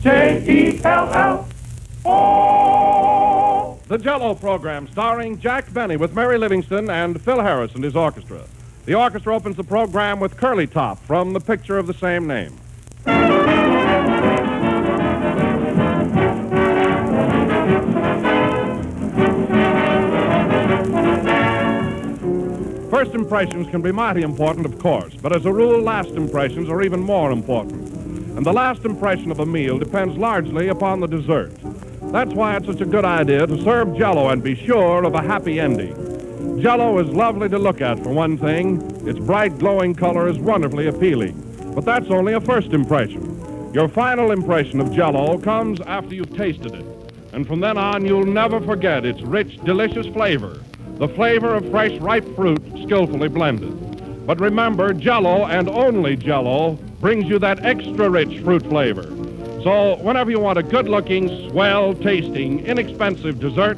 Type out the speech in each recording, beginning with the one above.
Jello. The Jello Program, starring Jack Benny with Mary Livingston and Phil Harris and his orchestra. The orchestra opens the program with Curly Top from the picture of the same name. First impressions can be mighty important, of course, but as a rule, last impressions are even more important. And the last impression of a meal depends largely upon the dessert. That's why it's such a good idea to serve Jello and be sure of a happy ending. Jello is lovely to look at, for one thing. Its bright, glowing color is wonderfully appealing. But that's only a first impression. Your final impression of Jello comes after you've tasted it. And from then on, you'll never forget its rich, delicious flavor. The flavor of fresh, ripe fruit skillfully blended. But remember, Jello, and only Jello, brings you that extra rich fruit flavor. So whenever you want a good-looking, swell-tasting, inexpensive dessert,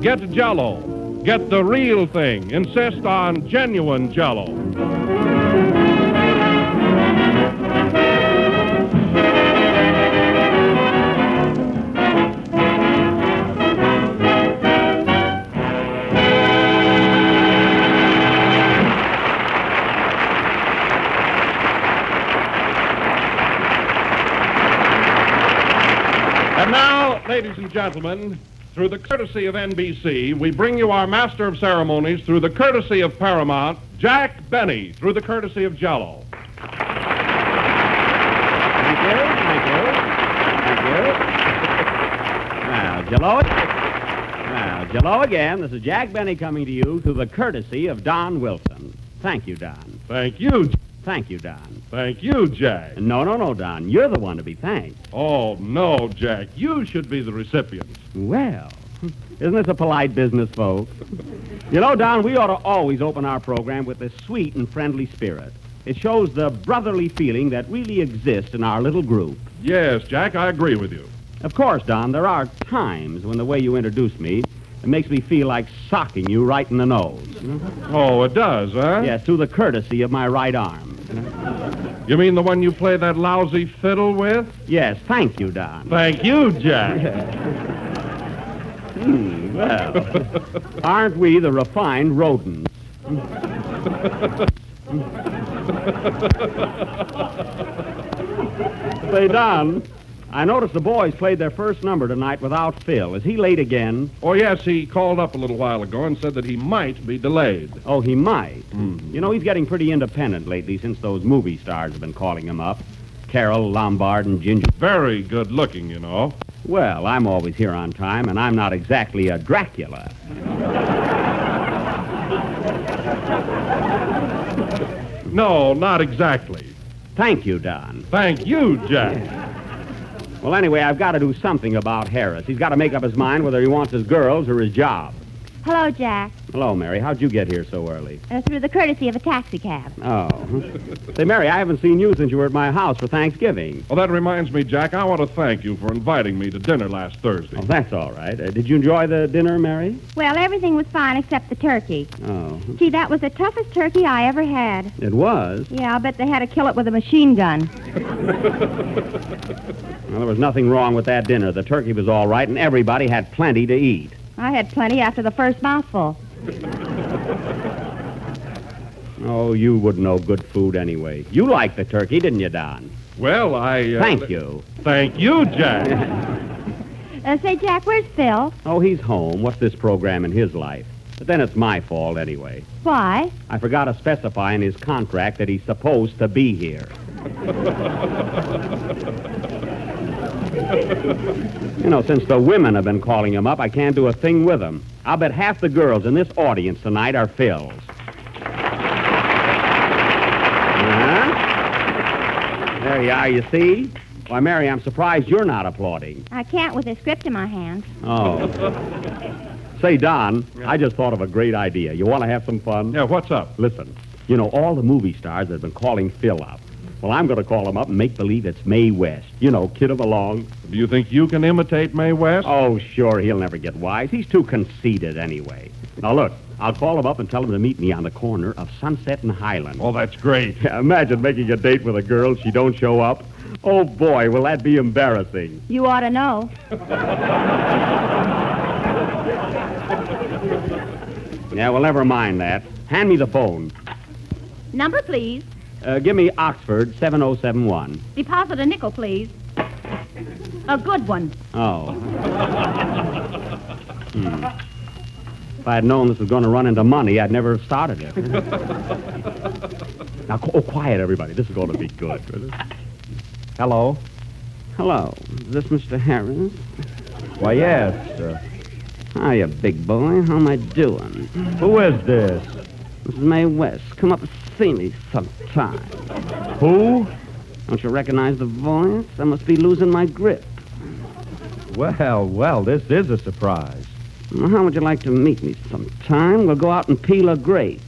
get Jello. Get the real thing. Insist on genuine Jello. And now, ladies and gentlemen, through the courtesy of NBC, we bring you our master of ceremonies through the courtesy of Paramount, Jack Benny, through the courtesy of Jello. Thank you. Now, Jello again. This is Jack Benny coming to you through the courtesy of Don Wilson. Thank you, Don. Thank you. Thank you, Don. Thank you, Jack. No, Don. You're the one to be thanked. Oh, no, Jack. You should be the recipient. Well, isn't this a polite business, folks? You know, Don, we ought to always open our program with this sweet and friendly spirit. It shows the brotherly feeling that really exists in our little group. Yes, Jack, I agree with you. Of course, Don, there are times when the way you introduce me, it makes me feel like socking you right in the nose. Oh, it does, huh? Yes, through the courtesy of my right arm. You mean the one you play that lousy fiddle with? Yes, thank you, Don. Thank you, Jack. Well, aren't we the refined rodents? Say, Don, I noticed the boys played their first number tonight without Phil. Is he late again? Oh, yes, he called up a little while ago and said that he might be delayed. Oh, he might? You know, he's getting pretty independent lately since those movie stars have been calling him up. Carol, Lombard, and Ginger. Very good looking, you know. Well, I'm always here on time, and I'm not exactly a Dracula. No, not exactly. Thank you, Don. Thank you, Jack. Well, anyway, I've got to do something about Harris. He's got to make up his mind whether he wants his girls or his job. Hello, Jack. Hello, Mary. How'd you get here so early? Through the courtesy of a taxicab. Oh. Say, Mary, I haven't seen you since you were at my house for Thanksgiving. Well, that reminds me, Jack, I want to thank you for inviting me to dinner last Thursday. Oh, that's all right. Did you enjoy the dinner, Mary? Well, everything was fine except the turkey. Oh. Gee, that was the toughest turkey I ever had. It was? Yeah, I'll bet they had to kill it with a machine gun. Well, there was nothing wrong with that dinner. The turkey was all right, and everybody had plenty to eat. I had plenty after the first mouthful. Oh, you wouldn't know good food anyway. You liked the turkey, didn't you, Don? Well, Thank you. Thank you, Jack. Say, Jack, where's Phil? Oh, he's home. What's this program in his life? But then it's my fault anyway. Why? I forgot to specify in his contract that he's supposed to be here. You know, since the women have been calling him up, I can't do a thing with them. I'll bet half the girls in this audience tonight are Phil's. There you are, you see? Why, Mary, I'm surprised you're not applauding. I can't with a script in my hands. Oh. Say, Don, I just thought of a great idea. You want to have some fun? Yeah, what's up? Listen, you know, all the movie stars have been calling Phil up. Well, I'm going to call him up and make believe it's Mae West. You know, kid him along. Do you think you can imitate Mae West? Oh, sure, he'll never get wise. He's too conceited anyway. Now, look, I'll call him up and tell him to meet me on the corner of Sunset and Highland. Oh, that's great. Imagine making a date with a girl, she don't show up. Oh, boy, will that be embarrassing. You ought to know. Yeah, well, never mind that. Hand me the phone. Number, please. Give me Oxford 7071. Deposit a nickel, please. A good one. Oh. If I had known this was going to run into money, I'd never have started it. Now, quiet, everybody. This is going to be good. Hello? Hello. Is this Mr. Harris? Why, yes. Hiya, big boy. How am I doing? Who is this? This is Mae West. Come up and see me sometime. Who? Don't you recognize the voice? I must be losing my grip. Well, this is a surprise. Well, how would you like to meet me sometime? We'll go out and peel a grape.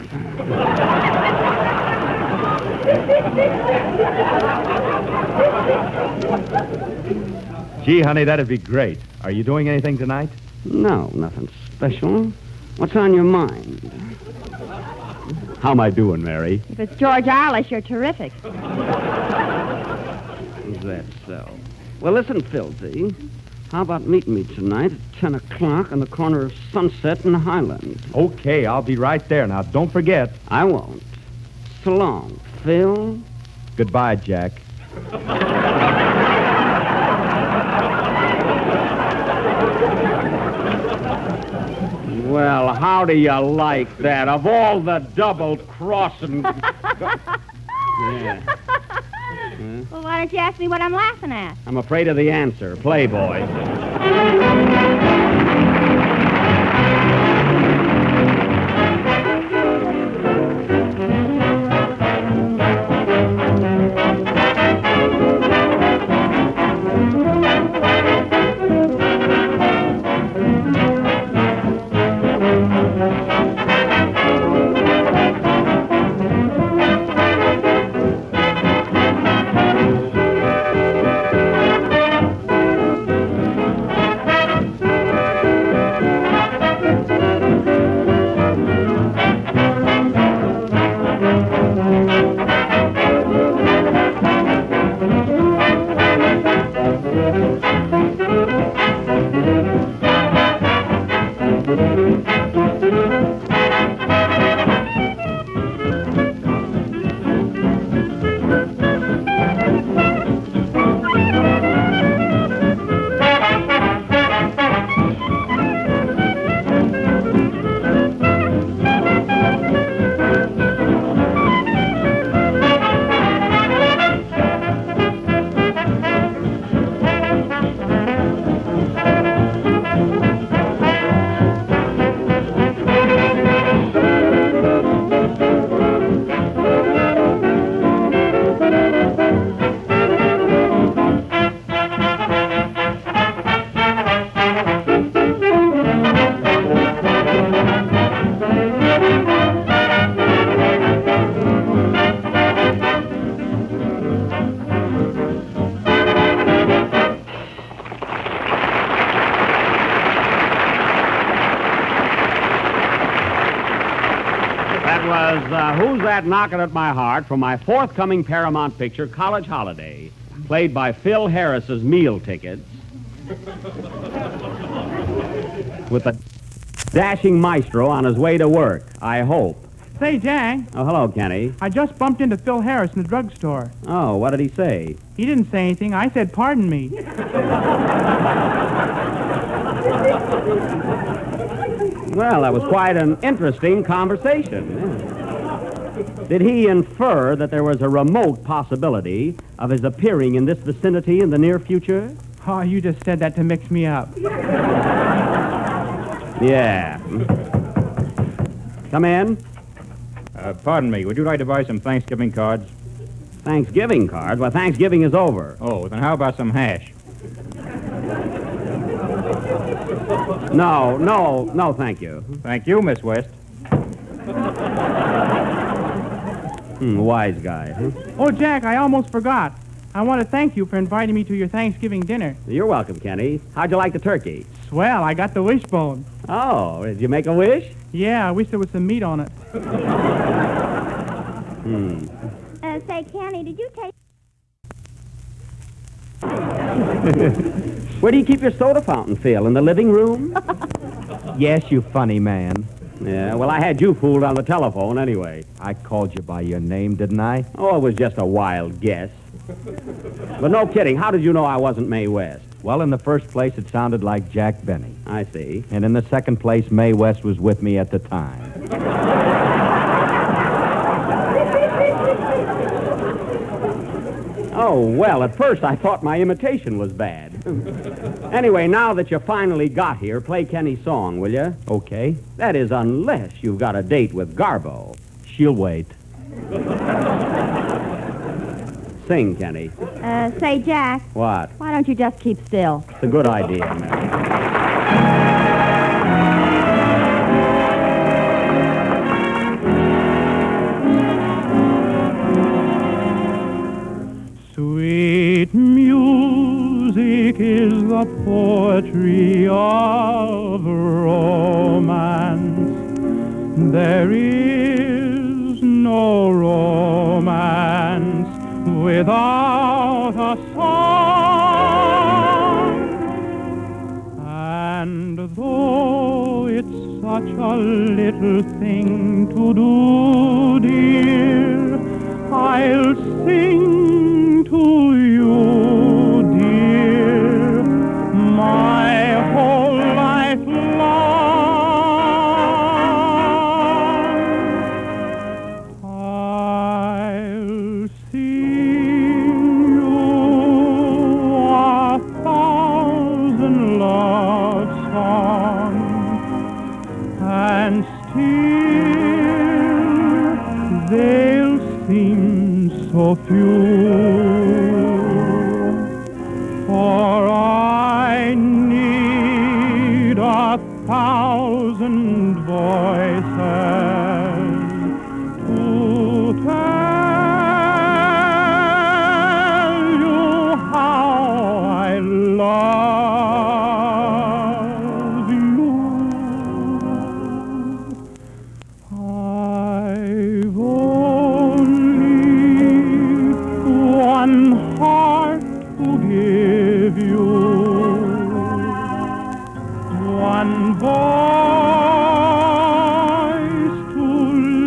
Gee, honey, that'd be great. Are you doing anything tonight? No, nothing special. What's on your mind? How am I doing, Mary? If it's George Arliss, you're terrific. Is that so? Well, listen, Filthy. How about meeting me tonight at 10 o'clock on the corner of Sunset and Highland? Okay, I'll be right there. Now, don't forget. I won't. So long, Phil. Goodbye, Jack. Well, how do you like that? Of all the double-crossing... Yeah. Well, why don't you ask me what I'm laughing at? I'm afraid of the answer. Playboy. Who's That Knockin' at My Heart from my forthcoming Paramount picture, College Holiday, played by Phil Harris's meal tickets, with a dashing maestro on his way to work, I hope. Say, Jack, Oh, hello, Kenny. I just bumped into Phil Harris in the drugstore. Oh, what did he say? He didn't say anything. I said, pardon me. Well, that was quite an interesting conversation. Yeah. Did he infer that there was a remote possibility of his appearing in this vicinity in the near future? Oh, you just said that to mix me up. Yeah. Come in. Pardon me, would you like to buy some Thanksgiving cards? Thanksgiving cards? Well, Thanksgiving is over. Oh, then how about some hash? No, thank you. Thank you, Miss West. Wise guy, huh? Oh, Jack, I almost forgot. I want to thank you for inviting me to your Thanksgiving dinner. You're welcome, Kenny. How'd you like the turkey? Swell, I got the wishbone. Oh, did you make a wish? Yeah, I wish there was some meat on it. Say, Kenny, did you take... Where do you keep your soda fountain, Phil? In the living room? Yes, you funny man. Yeah, well, I had you fooled on the telephone anyway. I called you by your name, didn't I? Oh, it was just a wild guess. But no kidding, how did you know I wasn't Mae West? Well, in the first place, it sounded like Jack Benny. I see. And in the second place, Mae West was with me at the time. Oh, well, at first I thought my imitation was bad. Anyway, now that you finally got here, play Kenny's song, will you? Okay. That is, unless you've got a date with Garbo. She'll wait. Sing, Kenny. Say, Jack, What? why don't you just keep still? It's a good idea, Mary. Sweet music is the poetry of romance. There is no romance without a song. And though it's such a little thing to do, dear, I'll sing to you, dear, my whole life long. I'll sing you a thousand love songs, and still they'll seem so few, for I need 1,000 voices to tell you how I love you. I've only one heart to give you, one voice to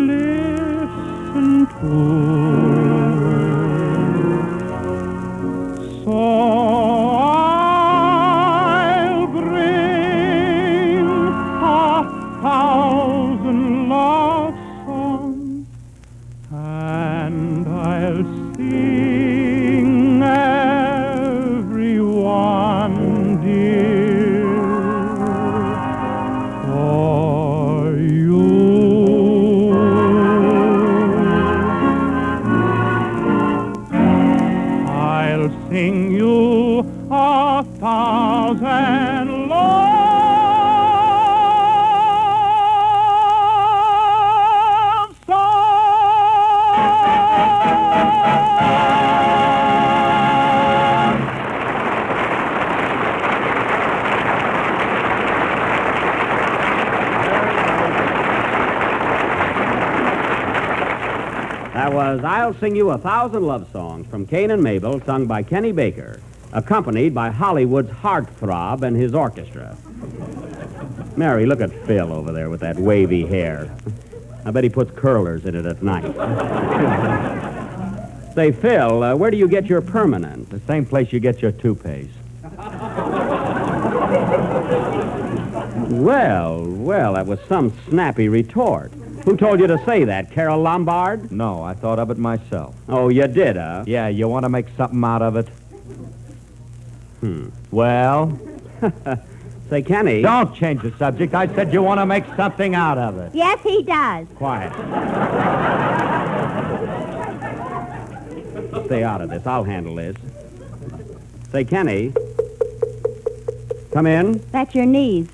listen to. So I'll bring 1,000 love songs, and I'll sing everyone, dear, for you. I'll sing you 1,000 love songs. That was I'll Sing You 1,000 Love Songs from Cain and Mabel, sung by Kenny Baker, accompanied by Hollywood's heartthrob and his orchestra. Mary, look at Phil over there with that wavy hair. I bet he puts curlers in it at night. Say, Phil, where do you get your permanent? The same place you get your toupees. Well, that was some snappy retort. Who told you to say that, Carol Lombard? No, I thought of it myself. Oh, you did, huh? Yeah, you want to make something out of it? Well? Say, Kenny. Don't change the subject. I said you want to make something out of it. Yes, he does. Quiet. Stay out of this. I'll handle this. Say, Kenny. Come in. That's your knees.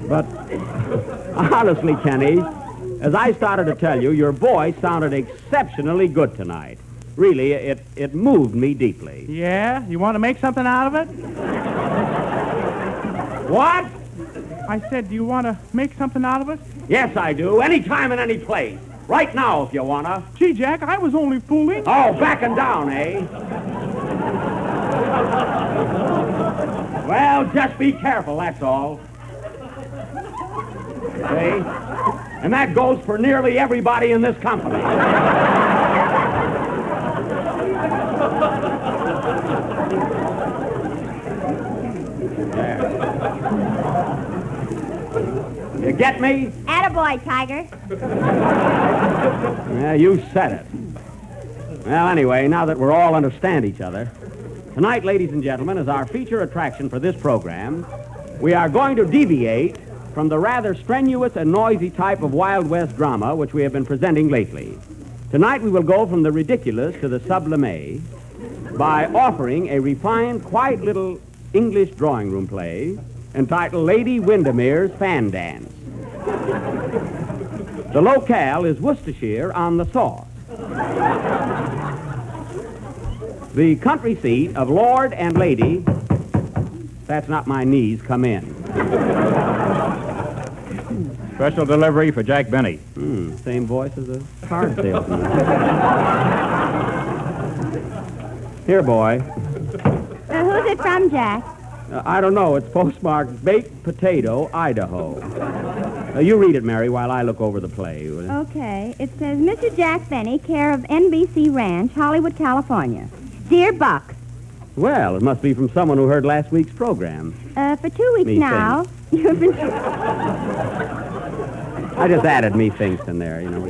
But honestly, Kenny, as I started to tell you, your voice sounded exceptionally good tonight. Really, it moved me deeply. Yeah? You want to make something out of it? What? I said, do you want to make something out of it? Yes, I do. Anytime and any place. Right now, if you wanna. Gee, Jack, I was only fooling. Oh, backing down, eh? Well, just be careful, that's all. See? And that goes for nearly everybody in this company. There. You get me? Attaboy, Tiger. Yeah, you said it. Well, anyway, now that we're all understand each other, tonight, ladies and gentlemen, as our feature attraction for this program, we are going to deviate from the rather strenuous and noisy type of Wild West drama which we have been presenting lately. Tonight we will go from the ridiculous to the sublime by offering a refined, quiet little English drawing room play entitled Lady Windermere's Fan Dance. The locale is Worcestershire on the Sauce. The country seat of Lord and Lady, that's not my knees, come in. Special delivery for Jack Benny. Same voice as a car salesman. Here, boy. Who's it from, Jack? I don't know. It's postmarked Baked Potato, Idaho. You read it, Mary, while I look over the play. Will you? Okay. It says, Mr. Jack Benny, care of NBC Ranch, Hollywood, California. Dear Buck. Well, it must be from someone who heard last week's program. For 2 weeks Me now, you've been... I just added me thinks in there, you know.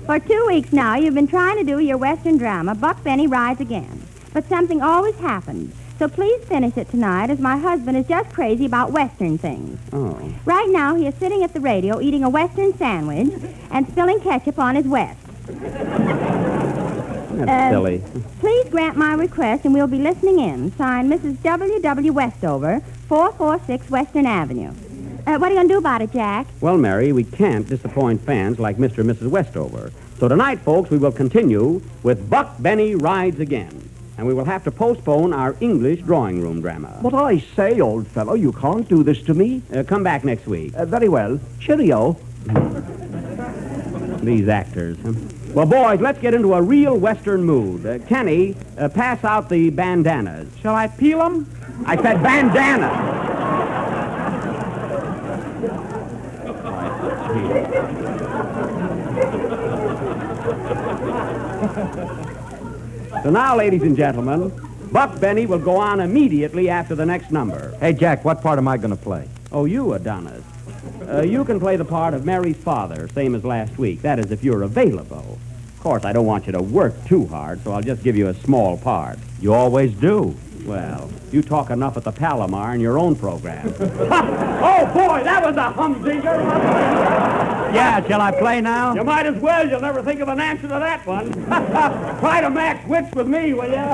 For 2 weeks now, you've been trying to do your Western drama, Buck Benny Rides Again. But something always happens. So please finish it tonight, as my husband is just crazy about Western things. Oh. Right now, he is sitting at the radio eating a Western sandwich and spilling ketchup on his West. That's silly. Please grant my request, and we'll be listening in. Signed, Mrs. W.W. Westover, 446 Western Avenue. What are you going to do about it, Jack? Well, Mary, we can't disappoint fans like Mr. and Mrs. Westover. So tonight, folks, we will continue with Buck Benny Rides Again. And we will have to postpone our English drawing room drama. But I say, old fellow, you can't do this to me. Come back next week. Very well. Cheerio. These actors. Huh? Well, boys, let's get into a real Western mood. Kenny, pass out the bandanas. Shall I peel them? I said bandana. So now, ladies and gentlemen, Buck Benny will go on immediately after the next number. Hey, Jack, what part am I going to play? Oh, you, Adonis. You can play the part of Mary's father, same as last week. That is, if you're available. Of course, I don't want you to work too hard, so I'll just give you a small part. You always do. Well, you talk enough at the Palomar in your own program. Oh, boy, that was a humdinger. Yeah, shall I play now? You might as well. You'll never think of an answer to that one. Try to match wits with me, will you?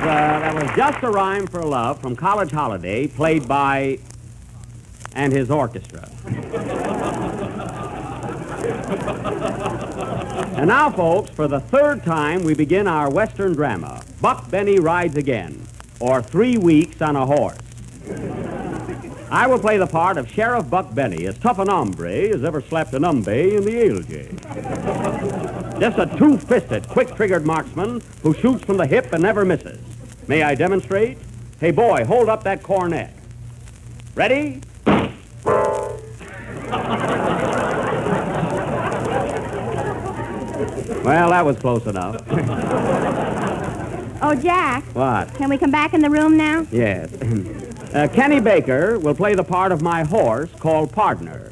That was Just a Rhyme for Love from College Holiday, played by and his orchestra. And now, folks, for the third time, we begin our Western drama, Buck Benny Rides Again, or 3 Weeks on a Horse. I will play the part of Sheriff Buck Benny, as tough an hombre as ever slapped an umbe in the ALJ. Just a two-fisted, quick-triggered marksman who shoots from the hip and never misses. May I demonstrate? Hey, boy, hold up that cornet. Ready? Well, that was close enough. Oh, Jack. What? Can we come back in the room now? Yes. Kenny Baker will play the part of my horse called Pardner.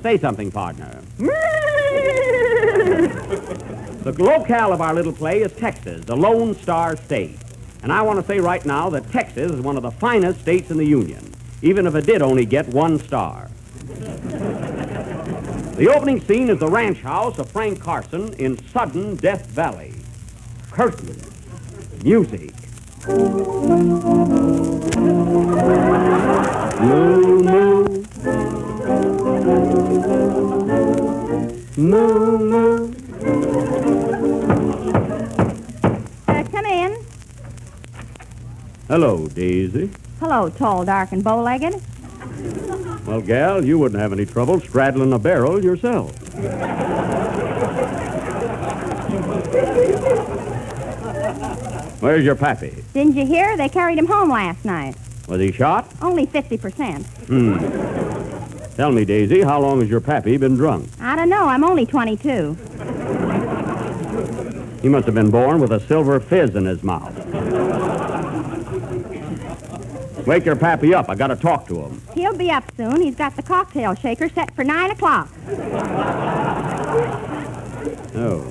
Say something, Pardner. The locale of our little play is Texas, the Lone Star State. And I want to say right now that Texas is one of the finest states in the Union, even if it did only get 1 star. The opening scene is the ranch house of Frank Carson in sudden Death Valley. Curtains, music. Moo, moo. Moo, moo. Come in. Hello, Daisy. Hello, tall, dark, and bow-legged. Well, gal, you wouldn't have any trouble straddling a barrel yourself. Where's your pappy? Didn't you hear? They carried him home last night. Was he shot? Only 50%. Tell me, Daisy, how long has your pappy been drunk? I don't know. I'm only 22. He must have been born with a silver fizz in his mouth. Wake your pappy up. I got to talk to him. He'll be up soon. He's got the cocktail shaker set for 9 o'clock. Oh.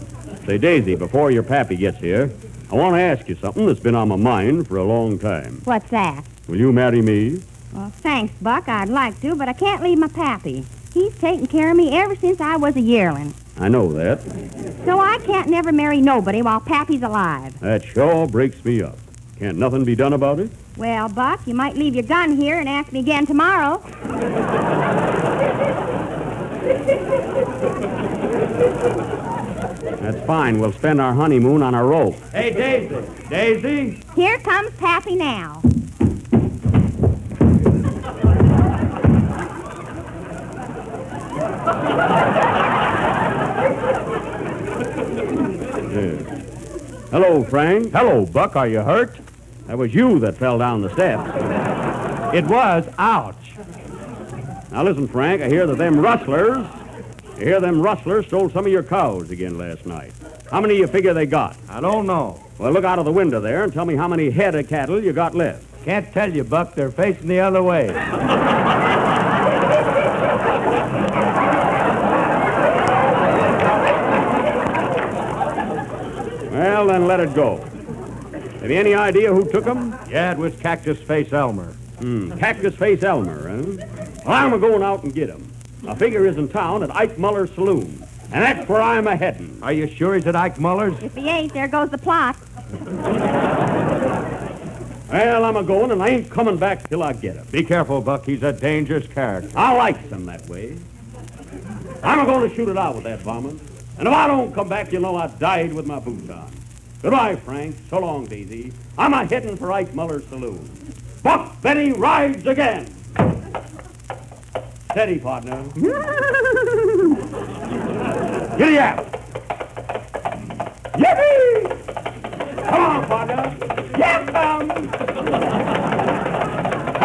Say, Daisy, before your pappy gets here, I want to ask you something that's been on my mind for a long time. What's that? Will you marry me? Well, thanks, Buck. I'd like to, but I can't leave my pappy. He's taken care of me ever since I was a yearling. I know that. So I can't never marry nobody while pappy's alive. That sure breaks me up. Can't nothing be done about it? Well, Buck, you might leave your gun here and ask me again tomorrow. That's fine. We'll spend our honeymoon on a rope. Hey, Daisy! Daisy! Here comes Pappy now. Hello, Frank. Hello, Buck. Are you hurt? That was you that fell down the steps. It was. Ouch. Now listen, Frank, I hear that them rustlers stole some of your cows again last night. How many you figure they got? I don't know. Well, look out of the window there and tell me how many head of cattle you got left. Can't tell you, Buck. They're facing the other way. Well, then let it go. Have you any idea who took them? Yeah, it was Cactus Face Elmer. Cactus Face Elmer, huh? Well, I'm a-going out and get him. I figure he's in town at Ike Muller's saloon. And that's where I'm a-heading. Are you sure he's at Ike Muller's? If he ain't, there goes the plot. Well, I'm a-going, and I ain't coming back till I get him. Be careful, Buck. He's a dangerous character. I likes him that way. I'm a-going to shoot it out with that varmint. And if I don't come back, you know I died with my boots on. Goodbye, Frank. So long, Daisy. I'm a-heading for Ike Muller's saloon. Buck Benny rides again. Steady, partner. Giddy up. Yippee! Come on, partner. Yes, come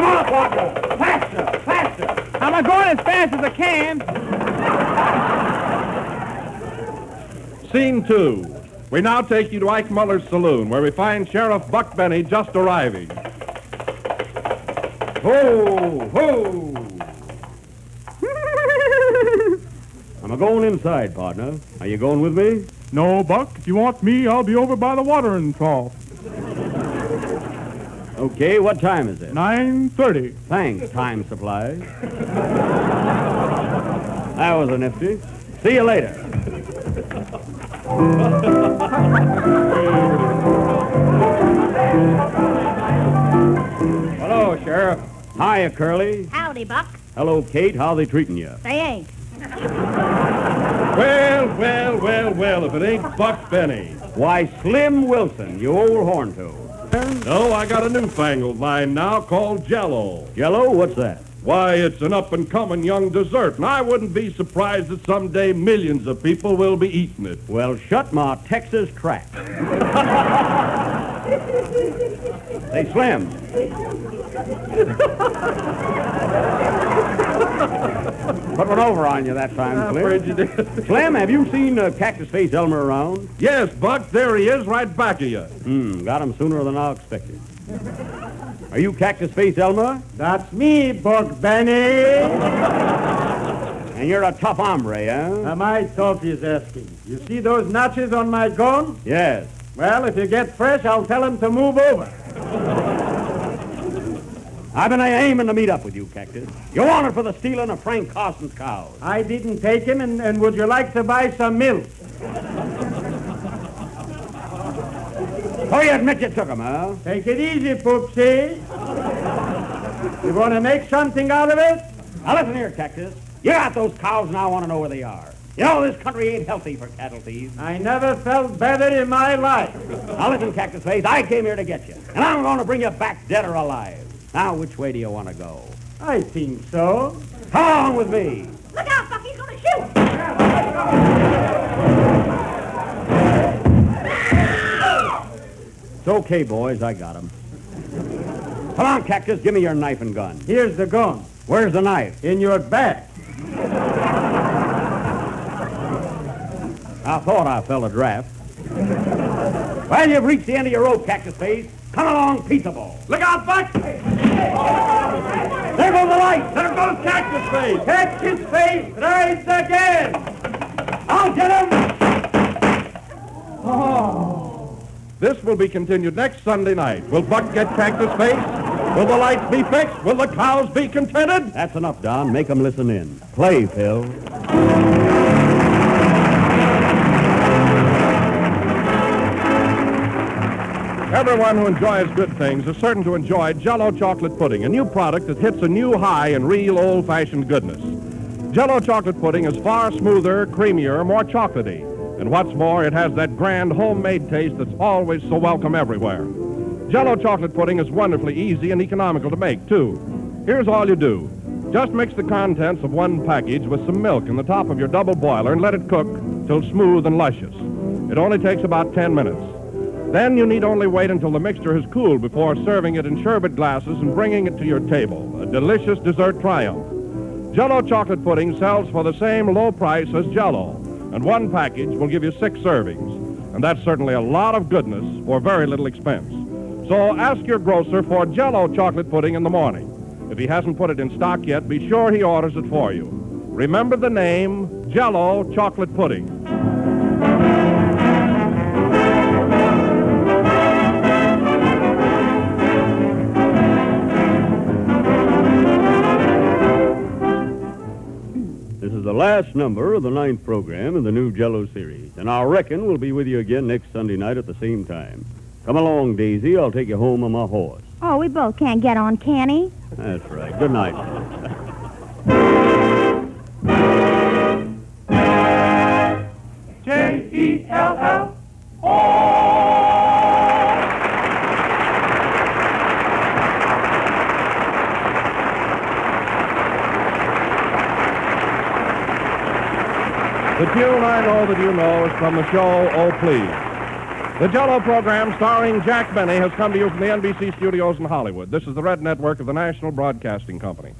on, partner. Faster, faster. I'm going as fast as I can. Scene 2. We now take you to Ike Muller's saloon, where we find Sheriff Buck Benny just arriving. Ho, ho. I'm a-going inside, partner. Are you going with me? No, Buck. If you want me, I'll be over by the watering trough. Okay, what time is it? 9:30. Thanks, Time Supply. That was a nifty. See you later. Hiya, Curly. Howdy, Buck. Hello, Kate. How they treating you? They ain't. Well, if it ain't Buck Benny. Why, Slim Wilson, you old horn toad. No, I got a newfangled line now called Jello. Jello, what's that? Why, it's an up-and-coming young dessert, and I wouldn't be surprised that someday millions of people will be eating it. Well, shut my Texas trap. Say, Slim. Put one over on you that time, I'm Slim. afraid you did. Slim, have you seen Cactus Face Elmer around? Yes, Buck, there he is, right back of you. Got him sooner than I expected. Are you Cactus Face Elmer? That's me, Buck Benny. And you're a tough hombre, huh? Am I tough, he's asking. You see those notches on my gun? Yes. Well, if you get fresh, I'll tell him to move over. I've been aiming to meet up with you, Cactus. You're wanted for the stealing of Frank Carson's cows. I didn't take him, and would you like to buy some milk? Oh, you admit you took him, huh? Take it easy, Poopsie. You want to make something out of it? Now, listen here, Cactus. You got those cows, and I want to know where they are. You know, this country ain't healthy for cattle thieves. I never felt better in my life. Now, listen, Cactus Face, I came here to get you, and I'm going to bring you back dead or alive. Now, which way do you want to go? I think so. Come along with me. Look out, Buck. He's going to shoot. It's okay, boys. I got him. Come on, Cactus. Give me your knife and gun. Here's the gun. Where's the knife? In your back. I thought I fell a draft. Well, you've reached the end of your rope, Cactus Face. Come along, peaceable. Look out, Buck! There goes the light. There goes Cactus Face! Cactus Face rides again. I'll get him. This will be continued next Sunday night. Will Buck get Cactus Face? Will the lights be fixed? Will the cows be contented? That's enough, Don. Make 'em listen in. Play, Phil. Everyone who enjoys good things is certain to enjoy Jello chocolate pudding, a new product that hits a new high in real old-fashioned goodness. Jello chocolate pudding is far smoother, creamier, more chocolatey. And what's more, it has that grand homemade taste that's always so welcome everywhere. Jello chocolate pudding is wonderfully easy and economical to make, too. Here's all you do. Just mix the contents of one package with some milk in the top of your double boiler and let it cook till smooth and luscious. It only takes about 10 minutes. Then you need only wait until the mixture has cooled before serving it in sherbet glasses and bringing it to your table. A delicious dessert triumph. Jello chocolate pudding sells for the same low price as Jello, and one package will give you 6 servings. And that's certainly a lot of goodness for very little expense. So ask your grocer for Jello chocolate pudding in the morning. If he hasn't put it in stock yet, be sure he orders it for you. Remember the name, Jello chocolate pudding. This is the last number of the 9th program in the new Jello series, and I reckon we'll be with you again next Sunday night at the same time. Come along, Daisy. I'll take you home on my horse. Oh, we both can't get on, can he? That's right. Good night. J-E-L-L. The tune I know that you know is from the show Oh Please. The Jello program starring Jack Benny has come to you from the NBC studios in Hollywood. This is the Red Network of the National Broadcasting Company.